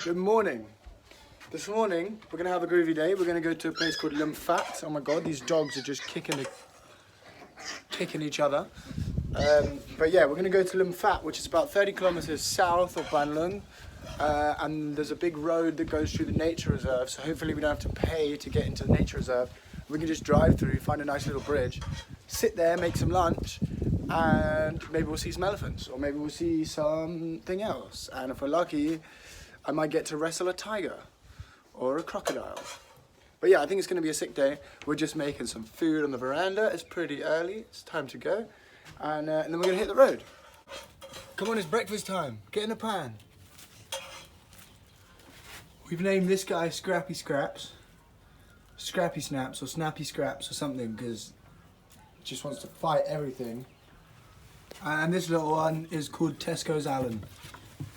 Good morning. This morning we're gonna have a groovy day. We're gonna go to a place called Lum Fat. Oh my god, these dogs are just kicking each other. But yeah, we're gonna go to Lum Fat, which is about 30 kilometers south of Ban Lung. And there's a big road that goes through the nature reserve, so hopefully we don't have to pay to get into the nature reserve. We can just drive through, find a nice little bridge, sit there, make some lunch, and maybe we'll see some elephants, or maybe we'll see something else. And if we're lucky, I might get to wrestle a tiger or a crocodile. But yeah, I think it's going to be a sick day. We're just making some food on the veranda. It's pretty early. It's time to go. And then we're going to hit the road. Come on, it's breakfast time. Get in the pan. We've named this guy Scrappy Scraps, Scrappy Snaps, or Snappy Scraps or something, because he just wants to fight everything. And this little one is called Tesco's Alan.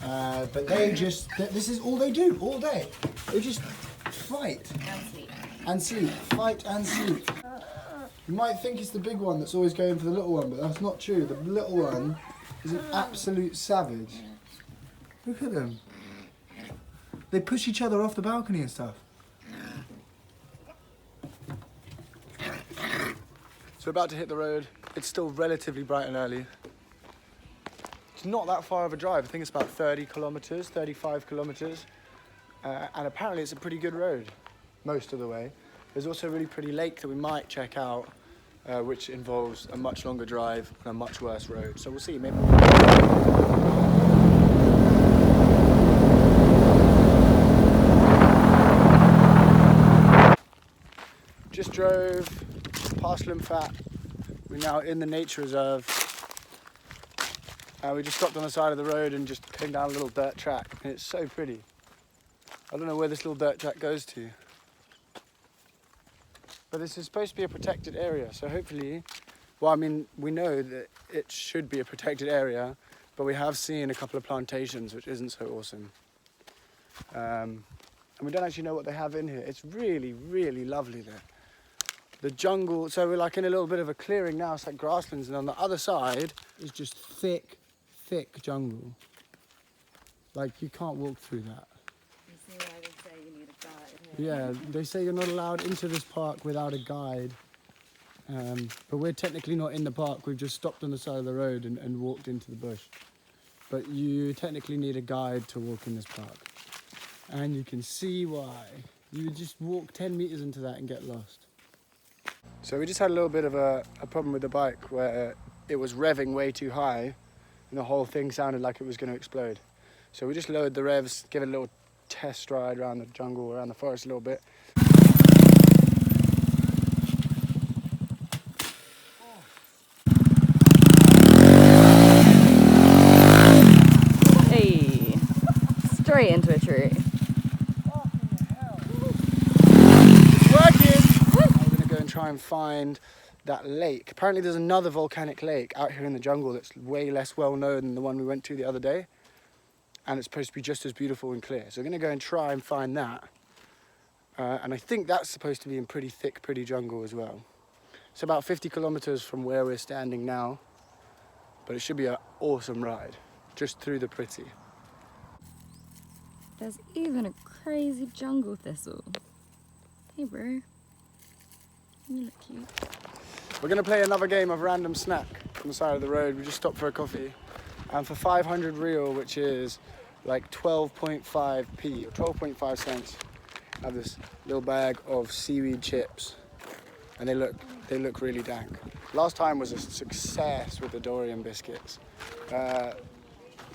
But this is all they do all day. They just fight. And sleep. Fight and sleep. You might think it's the big one that's always going for the little one, but that's not true. The little one is an absolute savage. Look at them. They push each other off the balcony and stuff. So we're about to hit the road. It's still relatively bright and early. It's not that far of a drive. I think it's about 30 kilometers, 35 kilometers. And apparently it's a pretty good road most of the way. There's also a really pretty lake that we might check out, which involves a much longer drive and a much worse road. So we'll see, maybe just drove past Lum Fat. We're now in the nature reserve. We just stopped on the side of the road and just came down a little dirt track, and it's so pretty. I don't know where this little dirt track goes to, but this is supposed to be a protected area, so hopefully, well, I mean, we know that it should be a protected area, but we have seen a couple of plantations, which isn't so awesome. And we don't actually know what they have in here. It's really, really lovely there. The jungle, so we're like in a little bit of a clearing now, it's like grasslands, and on the other side is just thick jungle. Like, you can't walk through that. You see why they say you need a guide Yeah, here. they say you're not allowed into this park without a guide. But we're technically not in the park, we've just stopped on the side of the road and walked into the bush. But you technically need a guide to walk in this park. And you can see why. You would just walk 10 meters into that and get lost. So we just had a little bit of a problem with the bike where it was revving way too high and the whole thing sounded like it was going to explode. So we just lowered the revs, give it a little test ride around the jungle, around the forest a little bit. Hey, straight into a tree. It's working! Now we're going to go and try and find that lake. Apparently there's another volcanic lake out here in the jungle that's way less well known than the one we went to the other day. And it's supposed to be just as beautiful and clear. So we're going to go and try and find that. And I think that's supposed to be in pretty thick, pretty jungle as well. It's about 50 kilometers from where we're standing now. But it should be an awesome ride, just through the pretty. There's even a crazy jungle thistle. Hey bro, you look cute. We're going to play another game of random snack on the side of the road. We just stopped for a coffee. And for 500 real, which is like 12.5p, or 12.5 cents, I have this little bag of seaweed chips. And they look really dank. Last time was a success with the Dorian biscuits.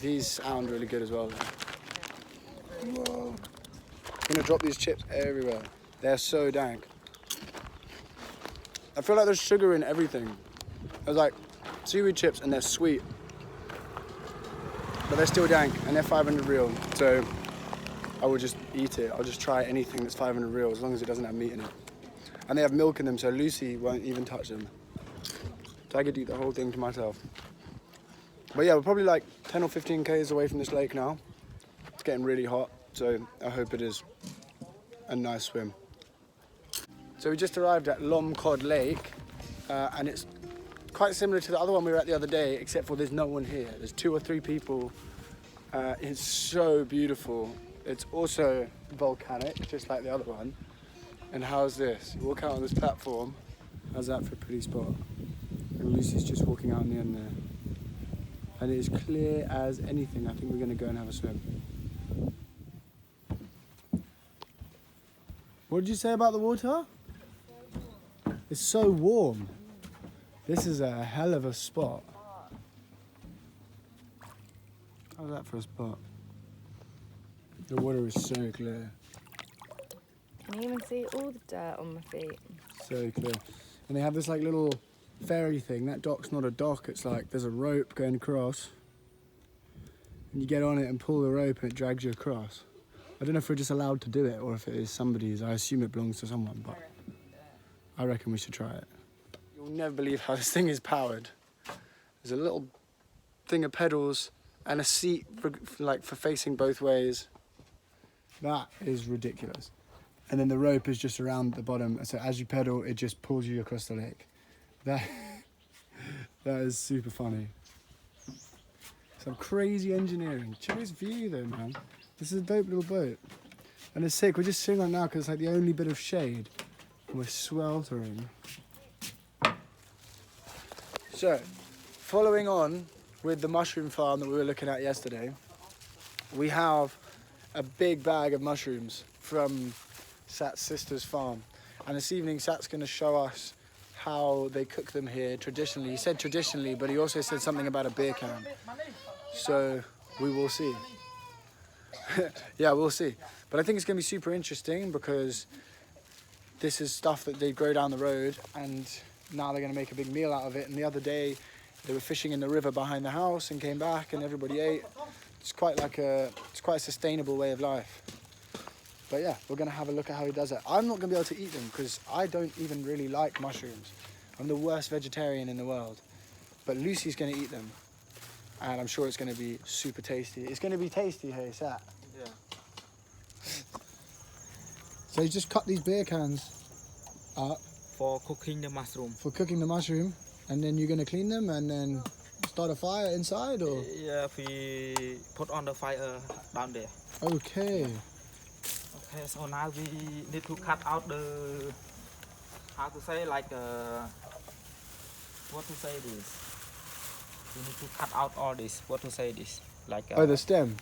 These sound really good as well. Whoa. I'm gonna drop these chips everywhere. They're so dank. I feel like there's sugar in everything. There's like seaweed chips and they're sweet. But they're still dank and they're 500 real. So I will just eat it. I'll just try anything that's 500 real as long as it doesn't have meat in it. And they have milk in them, so Lucy won't even touch them. So I could eat the whole thing to myself. But yeah, we're probably like 10 or 15 k's away from this lake now. It's getting really hot, so I hope it is a nice swim. So we just arrived at Lom Cod Lake, and it's quite similar to the other one we were at the other day, except for there's no one here. There's 2 or 3 people. It's so beautiful. It's also volcanic, just like the other one. And how's this? You walk out on this platform. How's that for a pretty spot? And Lucy's just walking out in the end there. And it is clear as anything. I think we're going to go and have a swim. What did you say about the water? It's so warm. This is a hell of a spot. How's that for a spot? The water is so clear. Can you even see all the dirt on my feet? So clear. And they have this like little ferry thing. That dock's not a dock, it's like there's a rope going across. And you get on it and pull the rope and it drags you across. I don't know if we're just allowed to do it or if it is somebody's. I assume it belongs to someone, but I reckon we should try it. You'll never believe how this thing is powered. There's a little thing of pedals and a seat for facing both ways. That is ridiculous. And then the rope is just around the bottom, so as you pedal, it just pulls you across the lake. That is super funny. Some crazy engineering. Check this view though, man. This is a dope little boat. And it's sick, we're just sitting on it now because it's like the only bit of shade. And we're sweltering. So, following on with the mushroom farm that we were looking at yesterday, we have a big bag of mushrooms from Sat's sister's farm. And this evening Sat's going to show us how they cook them here traditionally. He said traditionally, but he also said something about a beer can. So we will see. Yeah, we'll see. But I think it's going to be super interesting because this is stuff that they grow down the road and now they're going to make a big meal out of it. And the other day they were fishing in the river behind the house and came back and everybody ate. It's quite a sustainable way of life. But yeah, we're going to have a look at how he does it. I'm not going to be able to eat them because I don't even really like mushrooms. I'm the worst vegetarian in the world. But Lucy's going to eat them. And I'm sure it's going to be super tasty. It's going to be tasty, hey, Sat? Yeah. So you just cut these beer cans up For cooking the mushroom. for cooking the mushroom. And then you're going to clean them and then start a fire inside, or? Yeah, we put on the fire down there. Okay. Okay, so now we need to cut out the, how to say, like, what to say this? We need to cut out all this, what to say this? Like, Oh, the stem.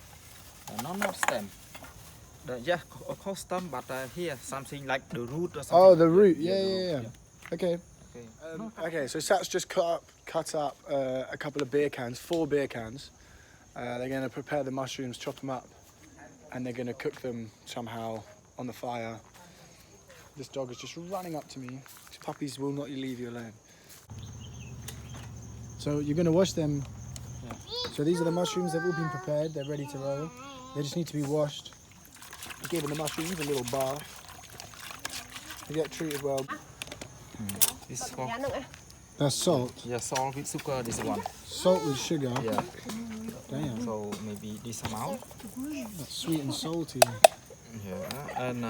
not stem. Yeah, of course stem, but here, something like the root or something. Oh, the root. Yeah, Yeah, the yeah, root, yeah. Okay. Okay. Okay, so Sat's just cut up a couple of beer cans, 4 beer cans. They're going to prepare the mushrooms, chop them up, and they're going to cook them somehow on the fire. This dog is just running up to me. These puppies will not leave you alone. So you're going to wash them. Yeah. So these are the mushrooms. They've all been prepared. They're ready to roll. They just need to be washed. I gave the mushrooms a little bath. They get treated well. This for, That's salt. yeah, salt with sugar, this one. Salt with sugar. Yeah, Damn. so maybe this amount. That's sweet and salty. Yeah, and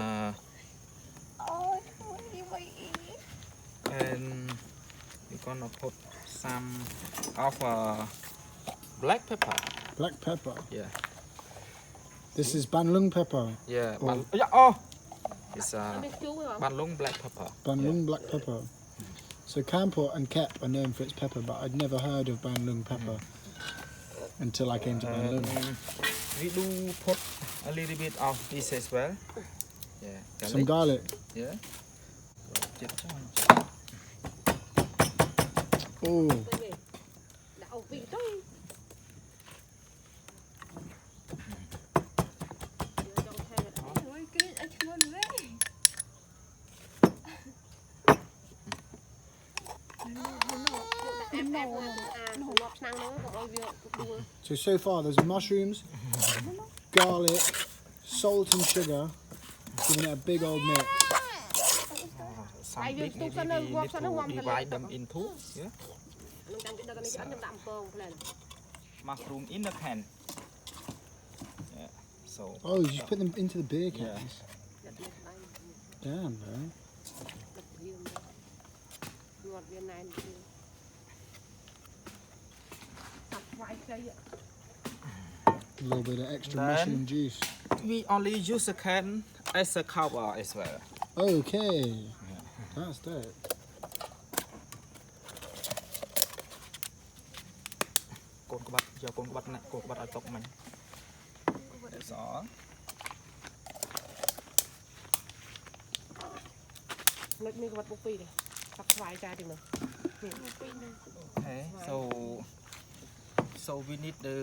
we're gonna put some of black pepper. Black pepper. Yeah, This is Banlung pepper. yeah. Oh. Yeah, oh, it's Banlung black pepper. Banlung black pepper. So Kampot and Kep are known for its pepper, but I'd never heard of Banlung pepper until I came to Banlung. We do put a little bit of this as well. Yeah, Some garlic. Yeah. Oh, so far there's mushrooms, garlic, salt and sugar, giving it a big old mix. Some big, maybe we need to divide them in two. Yeah. Mushroom in the can. Yeah. So. Oh, you just put them into the beer Yeah. cans. Damn, bro. A little bit of extra Then- mushroom juice. we only use the can as a cover as well. Okay. That's dope. That's all. លើកនេះក្បាត់ពុកពីរទេតាក់ស្វាយចាយទីនោះ Okay, so we need the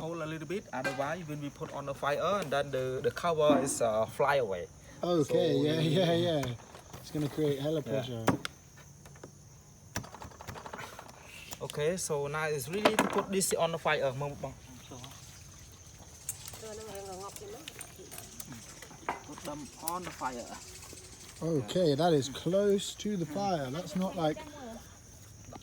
hole a little bit. Otherwise, when we put on the fire, and then the cover is fly away. Okay, So yeah. It's gonna create hella pressure. Okay, so now it's ready to put this on the fire. ទៅនឹងរឿងងប់ទៀតណា Put them on the fire. Okay, that is close to the fire. That's not like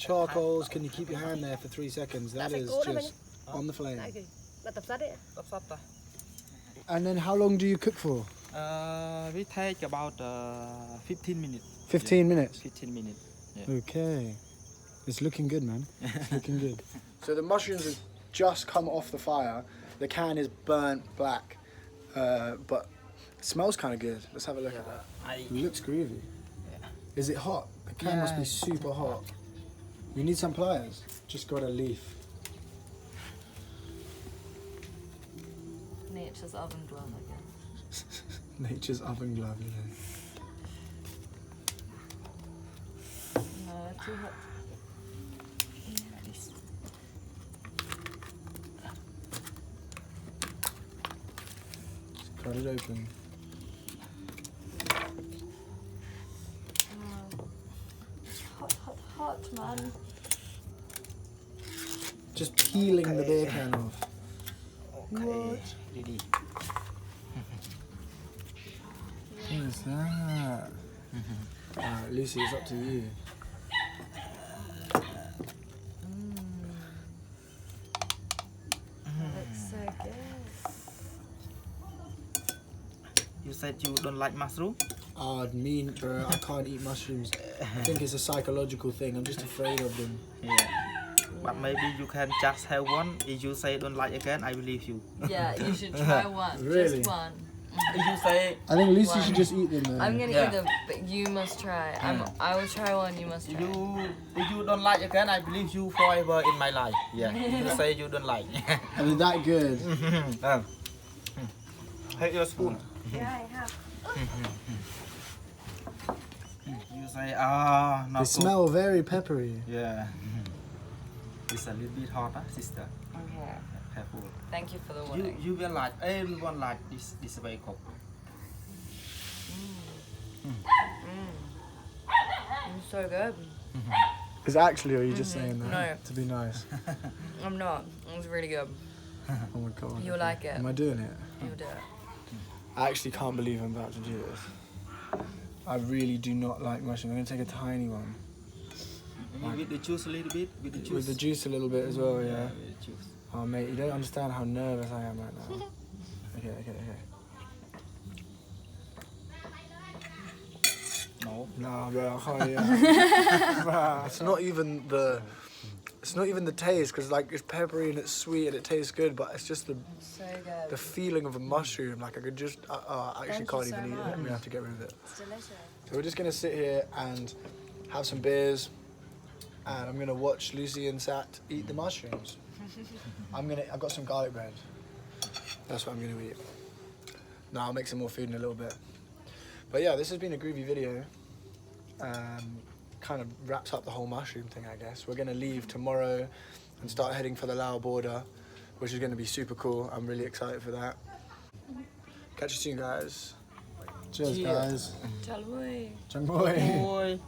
charcoals. Can you keep your hand there for 3 seconds? That is just on the តែ flame. គេបាត់tập sát đấy And then how long do you cook for? We take about 15 minutes. 15 minutes. 15 minutes. Okay. It's looking good, man. It's looking good. So the mushrooms have just come off the fire. The can is burnt black, but it smells kind of good. Let's have a look at that. It looks groovy. Is it hot? The can must be super hot. You need some pliers. Just got a leaf. Nature's oven glove again. Nature's oven glove, you know. No, too hot. Cut it open. Hot, man. Just peeling the beer can off. Okay, ready. What is that? Alright, Lucy, it's up to you. Looks so good. You said you don't like mushroom? Oh, mean, bro. I can't eat mushrooms. I think it's a psychological thing. I'm just afraid of them. Yeah. But maybe you can just have one. If you say don't like again, I believe you. Yeah, you should try one. Really? Just one. If you say I think Lucy One. should just eat them, though. I'm gonna Yeah. eat them, but you must try. I will try one. You must try. if you don't like again, I believe you forever in my life. Yeah. If you say you don't like. Are they that good? Take your spoon. yeah I have You say not They good. smell very peppery. Yeah. It's a little bit hot, sister. Okay. Careful. Thank you for the warning. You will like everyone like this way cook. It's so good. Is it actually, or are you just saying that No. to be nice? I'm not. It's really good. Oh my god. You'll like it. Am I doing it? You'll do it. I actually can't believe I'm about to do this. I really do not like mushrooms. I'm going to take a tiny one. With the juice a little bit. With the juice. With the juice a little bit as well, yeah. With the juice. Oh mate, you don't understand how nervous I am right now. Okay. No. Nah, bro, I can't eat that. Bruh, it's not even the taste, because like it's peppery and it's sweet and it tastes good, but it's just the So good. feeling of a mushroom. Like I could just, I actually Thank can't you so even eat it. I'm gonna have to get rid of it. It's delicious. So we're just gonna sit here and have some beers, and I'm gonna watch Lucy and Sat eat the mushrooms. I've got some garlic bread. That's what I'm gonna eat. Now I'll make some more food in a little bit. But yeah, this has been a groovy video. Kind of wraps up the whole mushroom thing, I guess. We're gonna leave tomorrow and start heading for the Laos border, which is gonna be super cool. I'm really excited for that. Catch you soon, guys. Cheers, guys. Chal boy. Chang boy. Boy.